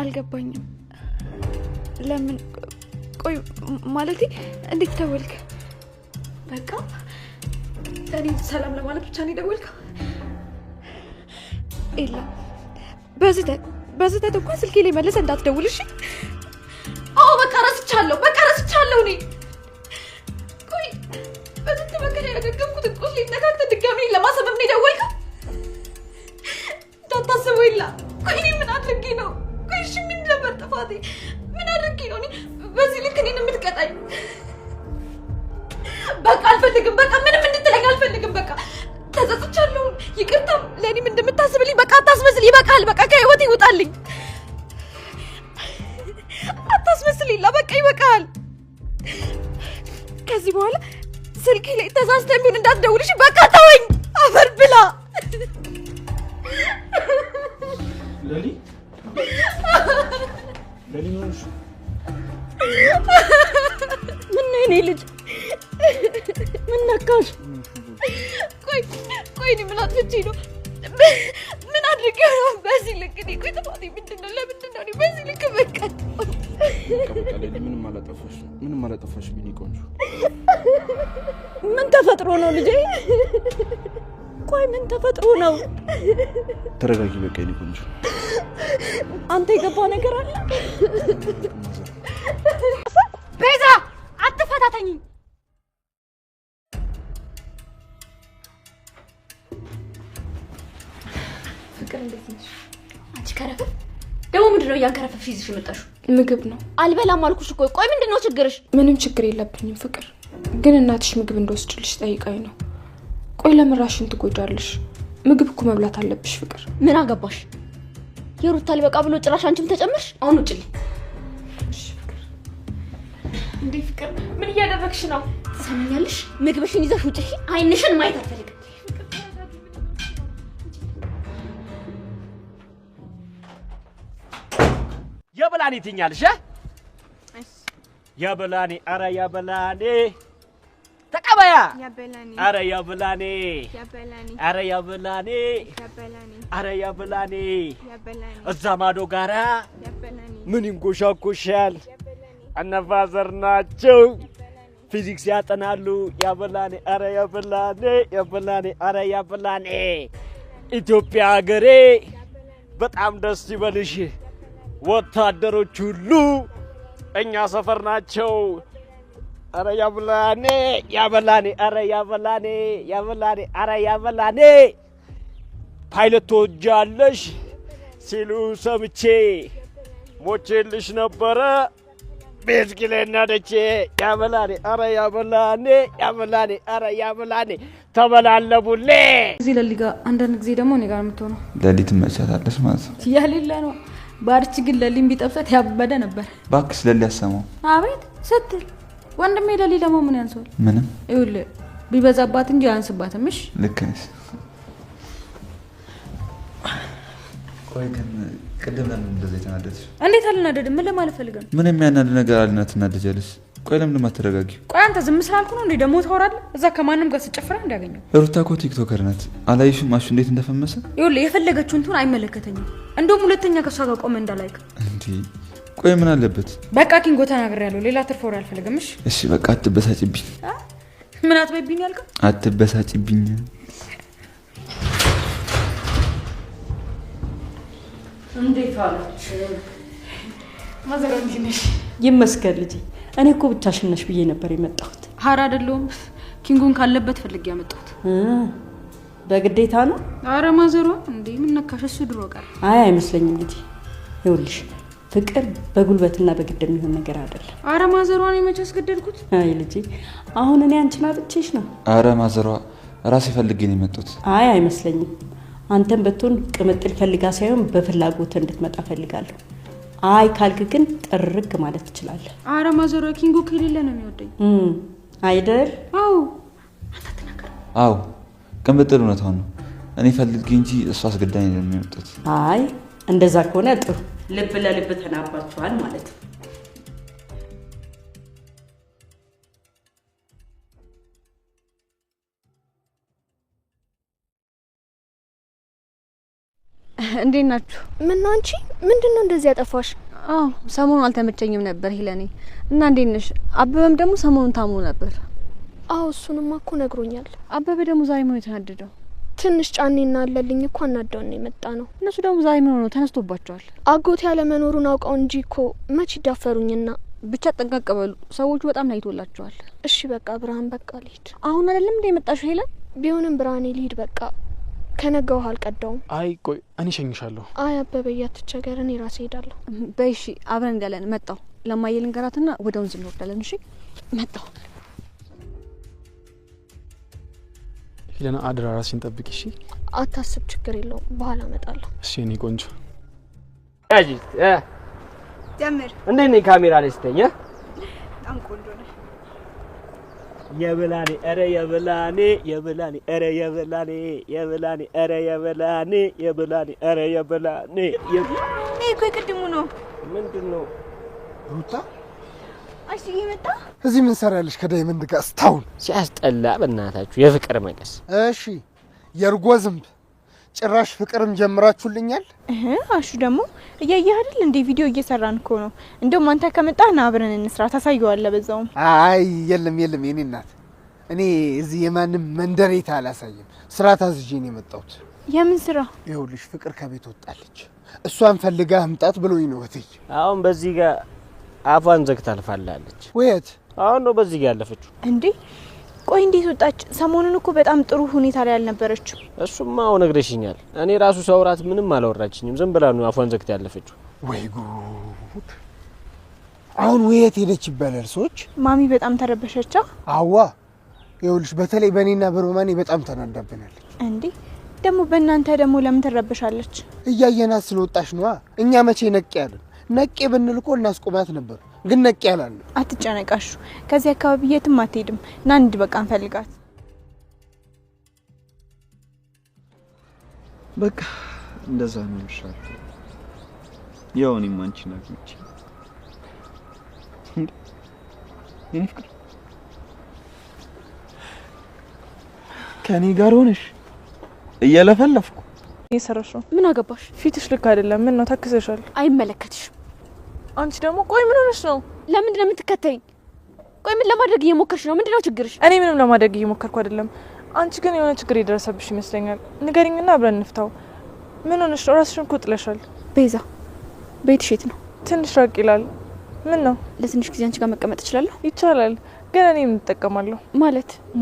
አልገባኝም ለምን ቆይ ማለቴ እንዴት ደወልክ በቃ እኔ ሰላም ለማለት ብቻ ነው ደወልከው ኤላ በዚህ ተቆ ስልኬ ላይ መልሰ እንዳትደውል እሺ አዎ በቃ ረስቻለሁ እኔ ቆይ በዚህ መከራ ያደረግኩት ቁስ ሊነካከት ድጋሚ ለማሰበብ ነው ደወልከው እንዳታስበው ኤላ ቆይ ምን አድርጌ ነው ቆይ እሺ ምን ነበር ጥፋቴ ምን አድርጌ ነው እኔ በዚህ ልክ እኔን የምትቀጣኝ በቃ አልፈልግም በቃ ምንም እንድትለኝ አልፈልግም በቃ ተጸጽቻለሁ ይቅርታ ለኔም እንደምታስብልኝ በቃ አታስመስል ይበቃል በቃ ከህይወቴ ይውጣልኝ አታስመስልኝ በቃ ይበቃል ከዚህ በኋላ ስልኬ ላይ ተሳስተህ ቢሆን እንዳትደውልሽ በቃ ተወኝ አፈር ብላ ለሊ ነው ምን ነው እኔ ልጅ ምን ነካሽ ቆይ ምን አጥፍቼ ነው ምን አድርጌ ነው በዚህ ልክ እኔ ቆይ ጥፋቴ ምንድነው ለምንድን ነው በዚህ ልክ በቀጥ ምንም አላጠፋሽ ቢኒ ቆንጆ ምን ተፈጥሮ ነው ልጄ ቆይ ምን ተፈጥሮ ነው ተረጋጊ በቃ እኔ ቆንጆ አንተ የገባ ነገር አለ ቤዛ አትፈታተኝ ፍቅር እንዴት ነሽ አንቺ ከረፈ ደሞ ምንድነው ያንከረፈሽ ይዝሽ መጣሽው ምግብ ነው አልበላም አልኩሽ እኮ ቆይ ምንድነው ችግርሽ ምንም ችግር የለብኝም ፍቅር ግን እናትሽ ምግብ እንደወስድልሽ ጠይቃኝ ነው ቆይ ለምራሽን ትጎዳለሽ ምግብ እኮ መብላት አለብሽ ፍቅር ምን አገባሽ የሩታ ሊበቃ ብሎ ጭራሽ አንቺም ተጨመርሽ አሁን ውጪልኝ እሺ ፍቅር እንዴ ፍቅር ምን እያደረግሽ ነው ትሰማኛለሽ ምግብሽን ይዘሽ ውጪ አይንሽን ማየት አልፈልግም ያበላኒ ትኛልሽ ያበላኒ አረ ያበላኒ ተቀበያ ያበላኒ አረ ያበላኒ አረ ያበላኒ አረ ያበላኒ እዛ ማዶ ጋራ ምን ይንጎሻጎሻል አነፋዘር ናቸው ፊዚክስ ያጠናሉ ያበላኒ አረ ያበላኒ አረ ያበላኒ ኢትዮጵያ ሀገሬ በጣም ደስ ይበልሽ ወታደሮች ሁሉ እኛ ሰፈር ናቸው አረ ያበላኒ አረ ያበላኒ አረ ያበላኒ ፓይለት ትወጃለሽ ሲሉ ሰምቼ ሞቼልሽ ነበረ ቤስኪሌና ደቼ ያበላኒ አረ ያበላኒ ተበላለቡሌ እዚህ ለሊጋ አንዳንድ ጊዜ ደግሞ እኔ ጋር የምትሆነው ለሊት መቻታለሽ ማለት ነው ያሌላ ነው ባርቺ ግን ለሊም ቢጠብሰት ያበደ ነበር ባክስ ለሊ ያሰማው አቤት ስትል ወንድሜ ለሊ ደግሞ ምን ያንሰዋል ምንም ይውል ቢበዛባት እንጂ ያንስባትም እሺ ልክ ነሽ ቆይ ግን ቅድም ለምን እንደዚህ ተናደድሽ እንዴት አልናደድም ምን ለማለት ፈልገን ምን የሚያናድ ነገር አልናትናደጀልሽ ቆይ ለምን ማትረጋጊ ቆይ አንተ ዝም ስላልኩ ነው እንዴ ደሞ ታወራለህ እዛ ከማንም ጋር ስጨፍራ እንዳገኘው ሩታ እኮ ቲክቶከር ናት አላይሽም ማሽ እንዴት እንደፈመሰ ይውል የፈለገችው እንትን አይመለከተኝም እንደውም ሁለተኛ ከሷ ጋር ቆመ እንዳላይክ እንዴ ቆይ ምን አለበት በቃ ኪንጎ ተናግሬያለሁ ሌላ ትርፎር አልፈልግም እሺ በቃ አትበሳጭብኝ ምን አትበይብኝ ያልከው አትበሳጭብኝ እንዴት አላችሁ ማዘራም ዲነሽ ይመስገን ልጅ እኔ እኮ ብቻሽን ነሽ ብዬ ነበር የመጣሁት ሀራ አይደለም ኪንጎን ካለበት ፈልግ ያመጣሁት በግዴታ ነው አረ ማዘሯ እንዴ ምን ነካሽ እሱ ድሮ ቀር አይ አይመስለኝም ልጅ ይኸውልሽ ፍቅር በጉልበትና በግድ የሚሆን ነገር አይደለም አረ ማዘሯ ነው መቼ አስገደልኩት አይ ልጅ አሁን እኔ አንቺን አጥቼሽ ነው አረ ማዘሯ ራሴ ፈልጌ ነው የመጣሁት አይ አይመስለኝም አንተም በትሆን ቅምጥል ፈልጋ ሳይሆን በፍላጎት እንድትመጣ ፈልጋለሁ አይ ካልክ ግን ጥርግ ማለት ትችላለህ አረ ማዘሯ ኪንጎ ከሌለ ነው የሚወደኝ አይደል አው አታተናገር አው ቅምጥል ነው ታው ነው እኔ ፈልጌ እንጂ እሷ አስገዳኝ ነው የሚመጣት አይ እንደዛ ከሆነ ጥሩ ልብ ለልብ ተናባችኋል ማለት ነው እንዴት ናችሁ? ምን ነው አንቺ ምንድነው እንደዚህ ያጠፋሽ? አዎ ሰሞኑን አልተመቸኝም ነበር ሂለኔ። እና እንዴት ነሽ? አበበም ደግሞ ሰሞኑን ታሞ ነበር። አዎ እሱንማ እኮ ነግሮኛል። አበበ ደግሞ ዛሬ ምን የተናደደው? ትንሽ ጫኔና አለልኝ እኮ አናደው ነው የመጣ ነው። እነሱ ደግሞ ዛሬ ምን ሆኖ ተነስቶባቸዋል? አጎት ያለ መኖሩን አውቀው እንጂ እኮ መች ይዳፈሩኝና። ብቻ ጠንቀቅ በሉ፣ ሰዎቹ በጣም ናይቶላቸዋል። እሺ በቃ ብርሃን፣ በቃ ልሂድ። አሁን አይደለም እንደ የመጣሽው ሄለን? ቢሆንም ብርሃኔ ልሂድ በቃ፣ ከነገ ውሃ አልቀዳውም። አይ ቆይ እኔ ሸኝሻለሁ። አይ አበበ እያትቸገር፣ እኔ ራሴ ሄዳለሁ። በይ እሺ፣ አብረን እንዳለን መጣው። ለማየል እንገራትና ወደ ወንዝ እንወርዳለን። እሺ መጣው። ሄለና አድራ ራስሽን ጠብቂ እሺ። አታስብ፣ ችግር የለውም፣ በኋላ እመጣለሁ። እሺ እኔ ቆንጆ አጂት ጀምር። እንዴት ነኝ ካሜራ ላይ ስተኛ? በጣም ቆንጆ ነህ። የበላኔ አረ የበላኔ የበላኔ አረ የበላኔ የበላኔ አረ የበላኔ የበላኔ አረ የበላኔ ይሄ እኮ የቅድሙ ነው። ምንድነው? ሩታ እሺ ይመጣ። እዚህ ምን ሰራለሽ ከዳይመንድ ጋር ስታውን? ሲያስጠላ በእናታችሁ የፍቅር መቀስ። እሺ የእርጎ ዝንብ ጭራሽ ፍቅርም ጀምራችሁልኛል። አሹ ደግሞ እያየህ አይደል እንዴ? ቪዲዮ እየሰራን እኮ ነው። እንደውም አንተ ከመጣህ ና አብረን እንስራ፣ ታሳየዋለህ በዛውም። አይ የለም የለም የኔ እናት፣ እኔ እዚህ የማንም መንደሬታ አላሳይም። ስራ ታዝዤ ነው የመጣሁት። የምን ስራ? ይኸውልሽ ፍቅር ከቤት ወጣለች፣ እሷን ፈልጋ አምጣት ብሎኝ ነው እትዬ። አሁን በዚህ ጋር አፏን ዘግታ አልፋላለች። ወየት? አሁን ነው በዚህ ጋር ያለፈችው እንዴ? ቆይ እንዴት ወጣች? ሰሞኑን እኮ በጣም ጥሩ ሁኔታ ላይ አልነበረችው። እሱማ አሁን ነግረሽኛል። እኔ ራሱ ሰውራት ምንም አላወራችኝም። ዝም ብላ ነው አፏን ዘግታ ያለፈችው። ወይ ጉድ! አሁን ወየት ሄደች ይባላል ሰዎች? ማሚ በጣም ተረበሸቻ። አዋ ይኸውልሽ በተለይ በእኔና በሮማኔ በጣም ተናዳብናለች። እንዴ ደግሞ በእናንተ ደግሞ ለምን ትረበሻለች? እያየናት ስለወጣሽ ነዋ። እኛ መቼ ነቄ ያለን? ነቄ ብንል እኮ እናስቆማት ነበር፣ ግን ነቄ ያላል። አትጨነቃሹ፣ ከዚህ አካባቢ የትም አትሄድም። ና እንድ በቃ እንፈልጋት። በቃ እንደዛ ነው ይሻል። ያው እኔም አንቺን አግኝቼ የኔ ፍቅር ከኔ ጋር ሆነሽ እየለፈለፍኩ እየሰራሽ ነው። ምን አገባሽ? ፊትሽ ልክ አይደለም። ምን ነው ታክሰሻል? አይመለከትሽም። አንቺ ደግሞ ቆይ ምን ሆነሽ ነው? ለምንድን ነው የምትከተይኝ? ቆይ ምን ለማድረግ እየሞከርሽ ነው? ምንድነው ችግርሽ? እኔ ምንም ለማድረግ እየሞከርኩ አይደለም። አንቺ ግን የሆነ ችግር የደረሰብሽ ይመስለኛል። ንገሪኝና አብረን እንፍታው። ምን ሆነሽ ነው? ራስሽን እኮ ጥለሻል። ቤዛ ቤትሽ የት ነው? ትንሽ ራቅ ይላል። ምን ነው? ለትንሽ ጊዜ አንቺ ጋር መቀመጥ እችላለሁ? ይቻላል፣ ግን እኔ ምን እጠቀማለሁ?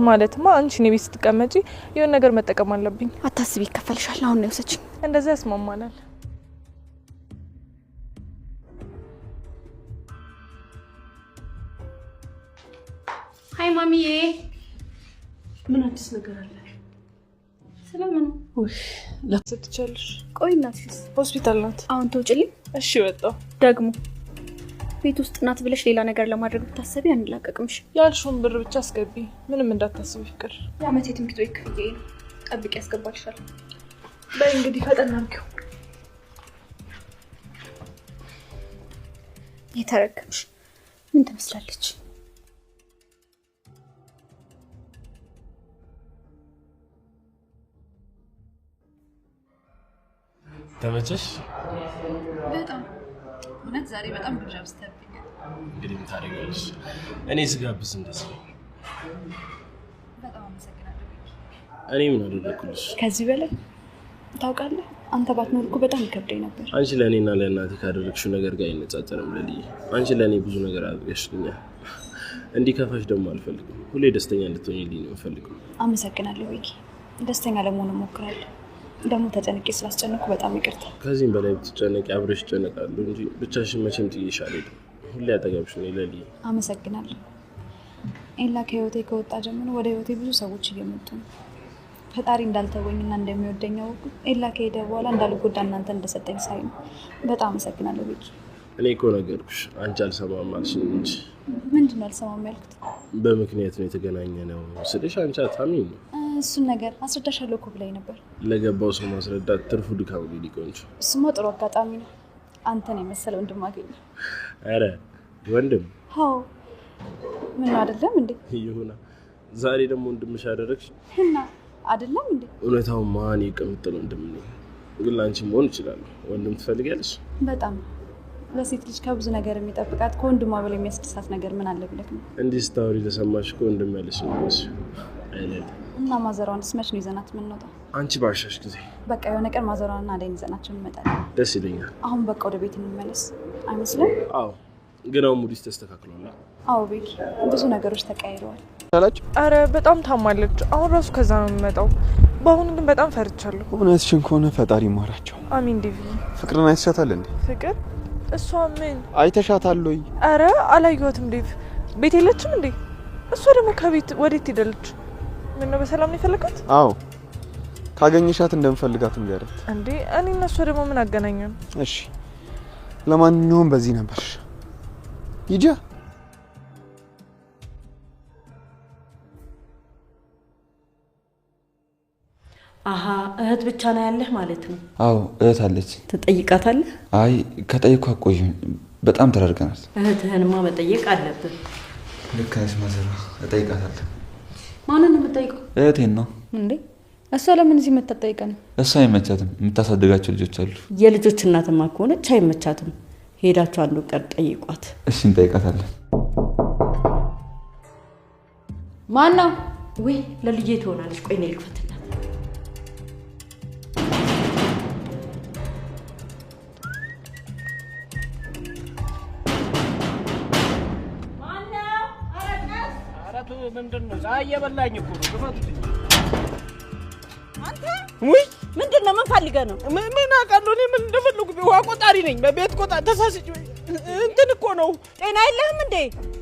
ማለትማ አንቺ እኔ ቤት ስትቀመጪ የሆነ ነገር መጠቀም አለብኝ። አታስቢ፣ ይከፈልሻል። አሁን ነው የወሰችኝ። እንደዛ ያስማማናል። ሃይ ማሚዬ። ምን አዲስ ነገር አለ? ስለምን? ላትሰጥቻለሽ? ቆይ እናትሽስ? ሆስፒታል ናት። አሁን ተውጭልኝ። እሺ ወጣው። ደግሞ ቤት ውስጥ ናት ብለሽ ሌላ ነገር ለማድረግ ብታሰቢ አንላቀቅምሽ። ያልሽውን ብር ብቻ አስገቢ፣ ምንም እንዳታስቢ ፍቅር። የዓመት የትምህርት ቤት ክፍያዬ ነው። ጠብቂ፣ ያስገባልሻል። በይ እንግዲህ ፈጠን አድርጊው። የተረገምሽ ምን ትመስላለች? ተመቸሽ? በጣም እውነት ዛሬ በጣም ግብዣ በዝተብኛል። እንግዲህ ምን ታደርጊያለሽ? እኔ ስጋብዝ እንደዚህ ነው። በጣም አመሰግናለሁ። እኔ ምን አደረኩልሽ? ከዚህ በላይ ታውቃለህ፣ አንተ ባትኖር እኮ በጣም ይከብደኝ ነበር። አንቺ ለእኔና ለእናቴ ካደረግሽው ነገር ጋር አይነጻጸርም ልልዬ። አንቺ ለእኔ ብዙ ነገር አድርገሽልኛል። እንዲከፋሽ ደግሞ አልፈልግም። ሁሌ ደስተኛ እንድትሆኝልኝ ነው የምፈልገው። አመሰግናለሁ ወይዬ። ደስተኛ ለመሆን እሞክራለሁ። ደግሞ ተጨንቄ ስላስጨነኩ በጣም ይቅርታ። ከዚህም በላይ ብትጨነቂ አብረሽ እጨነቃለሁ እንጂ ብቻሽን መቼም ጥዬሽ አልሄድም። ሁሌ አጠገብሽ ነኝ ልልዬ። አመሰግናለሁ። ኤላ ከህይወቴ ከወጣ ጀምሮ ወደ ህይወቴ ብዙ ሰዎች እየመጡ ነው። ፈጣሪ እንዳልተወኝና እንደሚወደኝ አውቁ። ኤላ ከሄደ በኋላ እንዳልጎዳ እናንተ እንደሰጠኝ ሳይ ነው። በጣም አመሰግናለሁ ቤኪ። እኔ እኮ ነገርኩሽ፣ አንቺ አልሰማም አልሽኝ እንጂ። ምንድነው አልሰማም ያልኩት? በምክንያት ነው የተገናኘ ነው ስልሽ አንቺ አታሚኝ ነው። እሱን ነገር አስረዳሻለሁ እኮ ብላኝ ነበር። ለገባው ሰው ማስረዳት ትርፉ ድካም ነው። ቆንጆ፣ እሱማ ጥሩ አጋጣሚ ነው። አንተን የመሰለ ወንድም አገኘ። አረ ወንድም? አዎ። ምን አይደለም እንዴ? ይሁና። ዛሬ ደግሞ ወንድምሽ አደረግሽ እና አይደለም እንዴ? እውነታው ማን ይቀምጥል ወንድም ነው። ግን ላንቺ መሆን ይችላል። ወንድም ትፈልጊያለሽ? በጣም ለሴት ልጅ ከብዙ ነገር የሚጠብቃት ከወንድሟ በላይ የሚያስደስታት ነገር ምን አለ ብለህ ነው? እንዲህ ስታወሪ ለሰማሽ እኮ ወንድም ያለሽ ነው አይደል? እና ማዘሯንስ መች ነው ይዘናት የምንወጣው? አንቺ ባሻሽ ጊዜ በቃ የሆነ ቀን ማዘሯንና አደይን ይዘናቸው እንመጣለን። ደስ ይለኛል። አሁን በቃ ወደ ቤት እንመለስ አይመስልም? አዎ፣ ግን አሁን ሙዲስ ተስተካክሏል። አዎ ቤኪ፣ ብዙ ነገሮች ተቀያይረዋል። አረ በጣም ታማለች። አሁን ራሱ ከዛ ነው የምመጣው። በአሁኑ ግን በጣም ፈርቻለሁ። እውነትሽን ከሆነ ፈጣሪ ይማራቸው። አሚን። ዲቪ ፍቅርን አይተሻታል እንዴ? ፍቅር? እሷ ምን አይተሻታል ወይ? አረ አላየኋትም። ዲቭ ቤት የለችም እንዴ? እሷ ደግሞ ከቤት ወዴት ሄዳለች? ምን ነው በሰላም ነው የፈለጋት? አዎ ካገኘሻት እንደምፈልጋት ንገራት እንዴ። እኔ እና እሷ ደግሞ ምን አገናኘን? እሺ ለማንኛውም በዚህ ነበር ይጃ አሃ እህት ብቻ ነው ያለህ ማለት ነው? አዎ እህት አለች። ትጠይቃታለህ? አይ ከጠይኳ ቆይኝ፣ በጣም ተራርቀናል። እህትህንማ መጠየቅ አለብህ። ልክ ነሽ ማዘሯ፣ እጠይቃታለሁ። ማንን ነው የምጠይቀው? እህቴን ነው እንዴ። እሷ ለምን እዚህ መታ ጠይቀን? እሷ አይመቻትም፣ የምታሳድጋቸው ልጆች አሉ። የልጆች እናትማ ከሆነች አይመቻትም። ሄዳችሁ አንዱ ቀን ጠይቋት። እሺ እንጠይቃታለን። ማን ነው? ወይ ለልጄ ትሆናለች። ቆይ ነው ልክፈትላት። ምንድነው? ፀሐይ እየበላኝ እኮ ነው። ግፈቱት። አንተ ወይ ምንድነው? ምን ፈልገህ ነው? ምን አውቃለሁ እኔ ምን እንደፈለጉ። ውሃ ቆጣሪ ነኝ። በቤት ቆጣሪ ተሳስቼ እንትን እኮ ነው። ጤና የለህም እንዴ?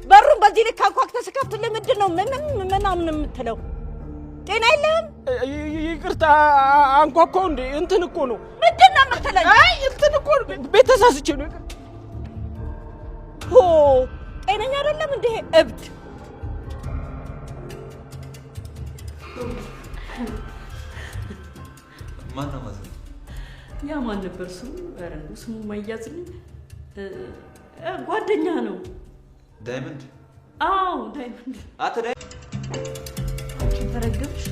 በሩን በዚህ ልክ አንኳኩተህ ስከፍትልህ ምንድነው ምናምን የምትለው? ጤና የለህም? ይቅርታ አንኳኳው እንዴ? እንትን እኮ ነው። ምንድነው የምትለኝ? አይ እንትን እኮ ቤት ተሳስቼ ነው። ሆ ጤነኛ አይደለም እንዴ እብድ? ማን ነው ማለት? ያ ማን ነበር ስሙ? ኧረ ስሙ ማያዝልኝ። ጓደኛ ነው። ዳይመንድ? አዎ ዳይመንድ። አንቺ ተረገምሽ።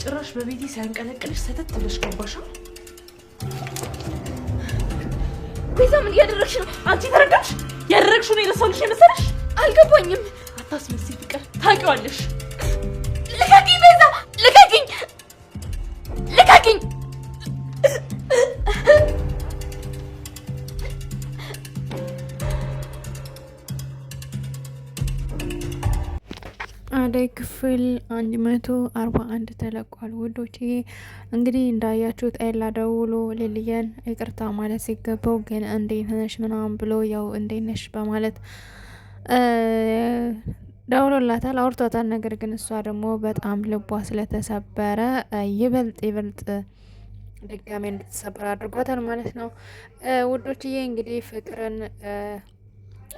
ጭራሽ በቤቴ ሳያንቀለቅልሽ ሰተት ብለሽ ገባሽ። ቤዛ ምን እያደረግሽ ነው? አንቺ ተረገምሽ። ያደረግሽው ነው የረሳሁልሽ የመሰለሽ? አልገባኝም። አታስመስይ ፍቅር፣ ታውቂዋለሽ። ልቀቂኝ ቤዛ፣ ልቀቂኝ፣ ልቀቂኝ። አደይ ክፍል 141 ተለቋል ውዶቼ። እንግዲህ እንዳያችሁት ኤላ ደውሎ ሊሊያን ይቅርታ ማለት ሲገባው ግን እንዴት ነሽ ምናምን ብሎ ያው እንዴት ነሽ በማለት ደውሎላታል፣ አውርቷታል። ነገር ግን እሷ ደግሞ በጣም ልቧ ስለተሰበረ ይበልጥ ድጋሜ እንድትሰበር አድርጓታል ማለት ነው ውዶችዬ። እንግዲህ ፍቅርን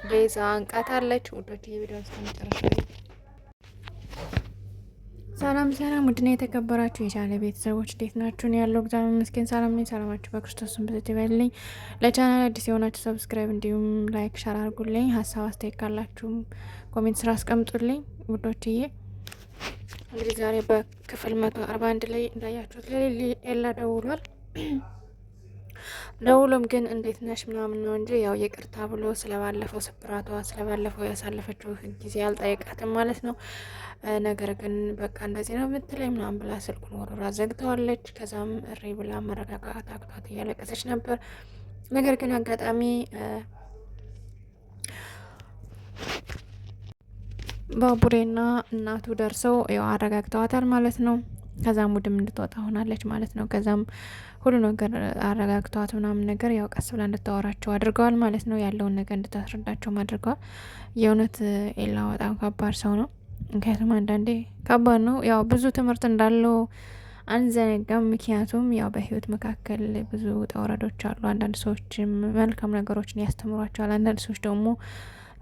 ቤዛ አንቃታለች ውዶችዬ። ቪዲዮ እስከመጨረሻ ሰላም ውድና የተከበራችሁ የቻለ ቤተሰቦች እንዴት ናችሁ? ነው ያለው እግዚአብሔር ይመስገን ሰላም ነኝ። ሰላማችሁ በክርስቶስ ብዝት ይበልልኝ። ለቻናል አዲስ የሆናችሁ ሰብስክራይብ እንዲሁም ላይክ ሸር አድርጉልኝ። ሀሳብ አስተያየት ካላችሁ ኮሜንት ስራ አስቀምጡልኝ ውዶችዬ። እንግዲህ ዛሬ በክፍል 141 ላይ እንዳያችሁት ለሊሊ ኤላ ደውሏል። ደውሎም ግን እንዴት ነሽ ምናምን ነው እንጂ ያው ይቅርታ ብሎ ስለባለፈው ስብራቷ ስለባለፈው ያሳለፈችው ጊዜ አልጠየቃትም ማለት ነው። ነገር ግን በቃ እንደዚህ ነው የምትለኝ ምናምን ብላ ስልኩን ወርውራ ዘግተዋለች። ከዛም እሪ ብላ መረጋጋት አቅቷት እያለቀሰች ነበር። ነገር ግን አጋጣሚ ባቡሬና እናቱ ደርሰው ያው አረጋግተዋታል ማለት ነው። ከዛም ውድም እንድትወጣ ሆናለች ማለት ነው። ከዛም ሁሉ ነገር አረጋግተዋት ምናምን ነገር ያው ቀስ ብላ እንድታወራቸው አድርገዋል ማለት ነው። ያለውን ነገር እንድታስረዳቸውም አድርገዋል። የእውነት ኤላ በጣም ከባድ ሰው ነው። ምክንያቱም አንዳንዴ ከባድ ነው። ያው ብዙ ትምህርት እንዳለው አንዘነጋም። ምክንያቱም ያው በህይወት መካከል ብዙ ውጣ ውረዶች አሉ። አንዳንድ ሰዎችም መልካም ነገሮችን ያስተምሯቸዋል፣ አንዳንድ ሰዎች ደግሞ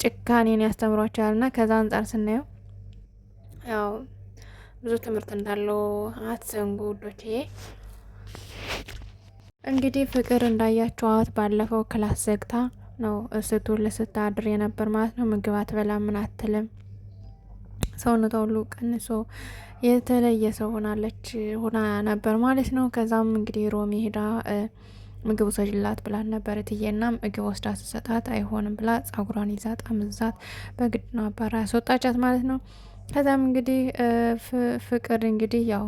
ጭካኔን ያስተምሯቸዋል። እና ከዛ አንጻር ስናየው ያው ብዙ ትምህርት እንዳለው አትዘንጉ ውዶችዬ። እንግዲህ ፍቅር እንዳያችኋት ባለፈው ክላስ ዘግታ ነው ስትውል ስታድር የነበር ማለት ነው። ምግብ አትበላ ምን አትልም፣ ሰውነቷ ሁሉ ቀንሶ የተለየ ሰው ሆና ነበር ማለት ነው። ከዛም እንግዲህ ሮሚ ሄዳ ምግብ ውሰጅላት ብላት ነበር እትዬና ምግብ ወስዳ ስትሰጣት አይሆንም ብላ ጸጉሯን ይዛ ጠምዛት በግድ ነው አባራ ያስወጣቻት ማለት ነው። ከዛም እንግዲህ ፍቅር እንግዲህ ያው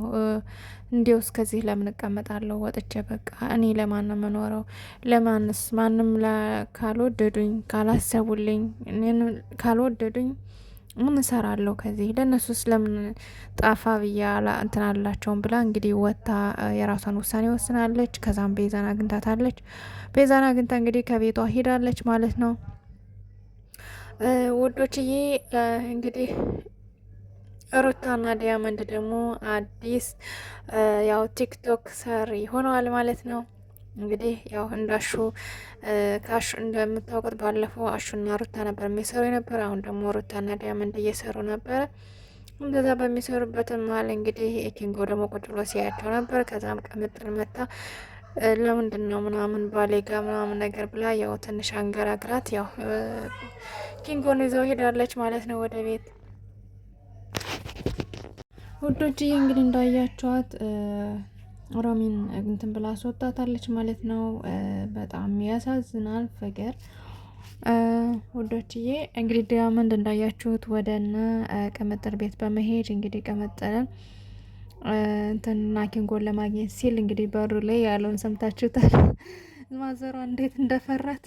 እንዲው እስከዚህ ለምን እቀመጣለሁ ወጥቼ በቃ እኔ ለማን ነው መኖረው? ለማንስ? ማንም ካልወደዱኝ ካላሰቡልኝ ካልወደዱኝ ምን እሰራለሁ ከዚህ? ለእነሱስ ለምን ጣፋ ብያ እንትን አላቸውም ብላ እንግዲህ ወጥታ የራሷን ውሳኔ ወስናለች። ከዛም ቤዛን አግኝታታለች። ቤዛን አግኝታ እንግዲህ ከቤቷ ሄዳለች ማለት ነው። ውዶችዬ እንግዲህ ሩታና ዲያመንድ ደግሞ አዲስ ያው ቲክቶክ ሰሪ ሆነዋል ማለት ነው። እንግዲህ ያው እንዳሹ ካሹ እንደምታውቁት ባለፈው አሹና ሩታ ነበር የሚሰሩ የነበረ። አሁን ደግሞ ሩታና ዲያመንድ እየሰሩ ነበረ። እንደዛ በሚሰሩበት መሀል እንግዲህ ኪንጎ ደግሞ ቁጭ ብሎ ሲያያቸው ነበር። ከዛም ቅምጥል መታ ለምንድን ነው ምናምን ባሌጋ ምናምን ነገር ብላ ያው ትንሽ አንገራግራት ያው ኪንጎን ይዘው ሄዳለች ማለት ነው ወደ ቤት። ውዶችዬ እንግዲህ እንዳያቸዋት ሮሚን እንትን ብላ አስወጣታለች ማለት ነው። በጣም ያሳዝናል ፍቅር። ውዶችዬ እንግዲህ ዲያመንድ እንዳያችሁት ወደነ ቅምጥል ቤት በመሄድ እንግዲህ ቅምጥልን እንትና ኪንጎን ለማግኘት ሲል እንግዲህ በሩ ላይ ያለውን ሰምታችሁታል። ማዘሯ እንዴት እንደፈራት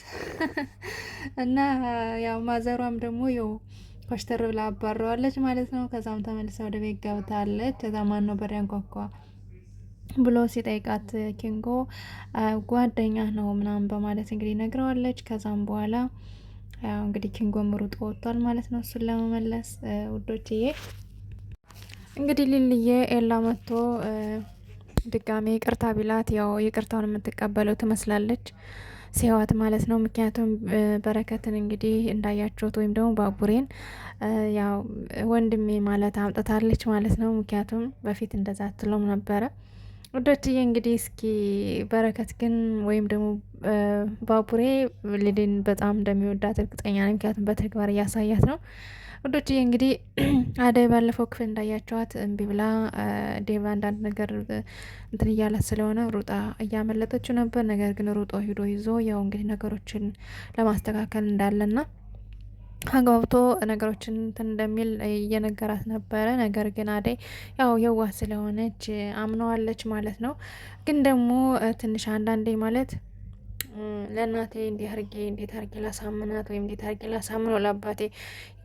እና ያው ማዘሯም ደግሞ ያው ኮሽተር ብላ አባረዋለች ማለት ነው። ከዛም ተመልሳ ወደ ቤት ገብታለች። ከዛ ማን ነው በር ያንኳኳ ብሎ ሲጠይቃት ኪንጎ ጓደኛ ነው ምናምን በማለት እንግዲህ ነግረዋለች። ከዛም በኋላ ያው እንግዲህ ኪንጎም ሩጦ ወጥቷል ማለት ነው እሱን ለመመለስ። ውዶችዬ እንግዲህ ሊልዬ ኤላ መጥቶ ድጋሜ ይቅርታ ቢላት ያው ይቅርታውን የምትቀበለው ትመስላለች ሲያዋት ማለት ነው። ምክንያቱም በረከትን እንግዲህ እንዳያችሁት ወይም ደግሞ ባቡሬን ያው ወንድሜ ማለት አምጥታለች ማለት ነው። ምክንያቱም በፊት እንደዛ አትለውም ነበረ። ውዶችዬ እንግዲህ እስኪ በረከት ግን ወይም ደግሞ ባቡሬ ሊድን በጣም እንደሚወዳት እርግጠኛ ነኝ። ምክንያቱም በተግባር እያሳያት ነው። ውዶችዬ እንግዲህ አደይ ባለፈው ክፍል እንዳያቸዋት እምቢ ብላ ዴቭ አንዳንድ ነገር እንትን እያላት ስለሆነ ሩጣ እያመለጠችው ነበር። ነገር ግን ሩጦ ሂዶ ይዞ ያው እንግዲህ ነገሮችን ለማስተካከል እንዳለና አግባብቶ ነገሮችን እንትን እንደሚል እየነገራት ነበረ። ነገር ግን አደይ ያው የዋህ ስለሆነች አምነዋለች ማለት ነው። ግን ደግሞ ትንሽ አንዳንዴ ማለት ለእናቴ እንዴት አርጌ ላሳምናት ወይም እንዴት አርጌ ላሳምነው ለአባቴ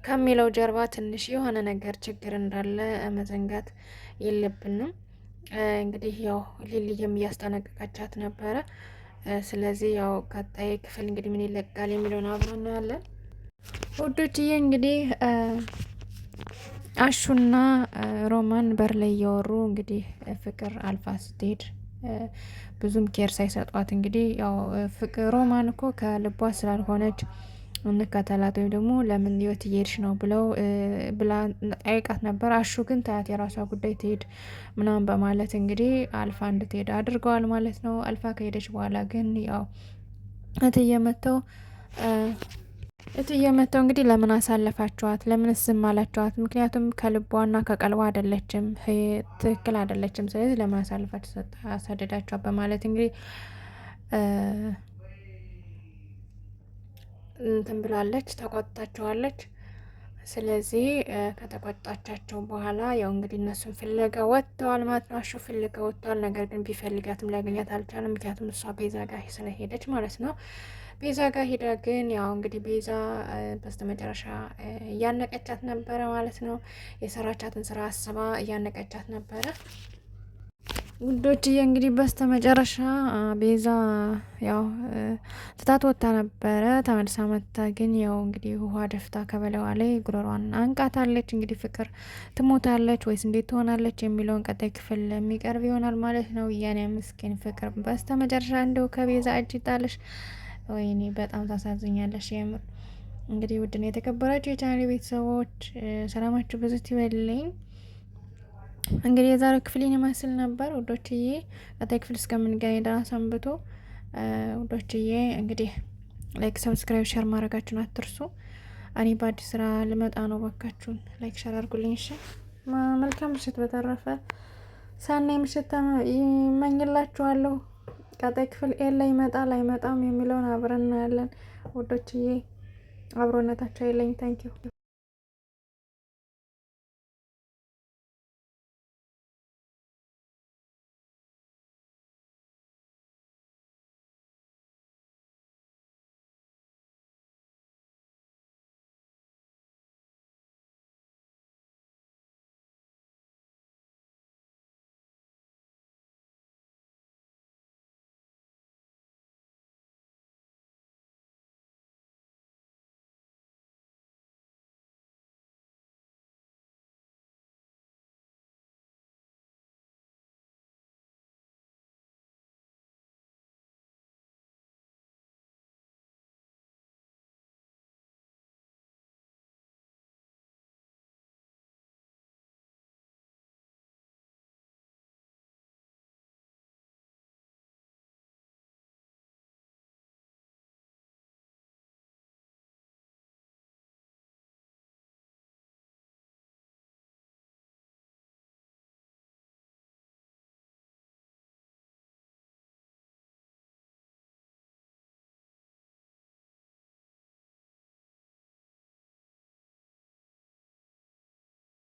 ከሚለው ጀርባ ትንሽ የሆነ ነገር ችግር እንዳለ መዘንጋት የለብንም። እንግዲህ ያው ሊልየም እያስጠነቀቀቻት ነበረ። ስለዚህ ያው ቀጣይ ክፍል እንግዲህ ምን ይለቃል የሚለውን አብረን እናያለን። ውዶችዬ እንግዲህ አሹና ሮማን በር ላይ እያወሩ እንግዲህ ፍቅር አልፋ ስትሄድ ብዙም ኬር ሳይሰጧት እንግዲህ ያው ፍቅር ሮማን እኮ ከልቧ ስላልሆነች እንከተላት ወይም ደግሞ ለምን ህይወት እየሄድሽ ነው ብለው ብላ ጠይቃት ነበር። አሹ ግን ታያት የራሷ ጉዳይ ትሄድ ምናምን በማለት እንግዲህ አልፋ እንድትሄድ አድርገዋል ማለት ነው። አልፋ ከሄደች በኋላ ግን ያው እትዬ መተው እንግዲህ ለምን አሳለፋችኋት? ለምን ዝም አላችኋት? ምክንያቱም ከልቧና ከቀልቧ አይደለችም፣ ትክክል አይደለችም። ስለዚህ ለምን አሳልፋችሁ አሳደዳችኋት? በማለት እንግዲህ እንትን ብላለች፣ ተቆጣቸዋለች። ስለዚህ ከተቆጣቻቸው በኋላ ያው እንግዲህ እነሱን ፍለጋ ወጥተዋል ማለት ነው። አሹ ፍለጋ ወጥተዋል። ነገር ግን ቢፈልጋትም ሊያገኛት አልቻለም። ምክንያቱም እሷ ቤዛ ጋር ስለሄደች ማለት ነው። ቤዛ ጋር ሄዳ ግን ያው እንግዲህ ቤዛ በስተመጨረሻ እያነቀቻት ነበረ ማለት ነው። የሰራቻትን ስራ አስባ እያነቀቻት ነበረ። ውዶችዬ እንግዲህ በስተመጨረሻ ቤዛ ያው ትታት ወጥታ ነበረ። ተመልሳ መታ ግን ያው እንግዲህ ውሃ ደፍታ ከበላዋ ላይ ጉሮሯን አንቃታለች። እንግዲህ ፍቅር ትሞታለች ወይስ እንዴት ትሆናለች የሚለውን ቀጣይ ክፍል የሚቀርብ ይሆናል ማለት ነው። ያኔ ምስኪን ፍቅር በስተመጨረሻ እንደው ከቤዛ እጅ ይጣለሽ። ወይኔ በጣም ታሳዝኛለሽ የምር። እንግዲህ ውድና የተከበራችሁ የቻናሌ ቤተሰቦች ሰላማችሁ ብዙ ይበልልኝ። እንግዲህ የዛሬው ክፍል ይመስል ነበር ውዶችዬ። ቀጣይ ክፍል እስከምንገናኝ ደህና ሰንብቱ ውዶችዬ። እንግዲህ ላይክ፣ ሰብስክራይብ፣ ሼር ማድረጋችሁን አትርሱ። እኔ በአዲስ ስራ ልመጣ ነው። ባካችሁን ላይክ ሼር አድርጉልኝ እሺ። መልካም ምሽት። በተረፈ ሰናይ ምሽት ይመኝላችኋለሁ። ቀጣይ ክፍል ኤላ ይመጣል አይመጣም የሚለውን አብረን እናያለን። ውዶችዬ አብሮነታቸው አይለኝ። ታንኪዩ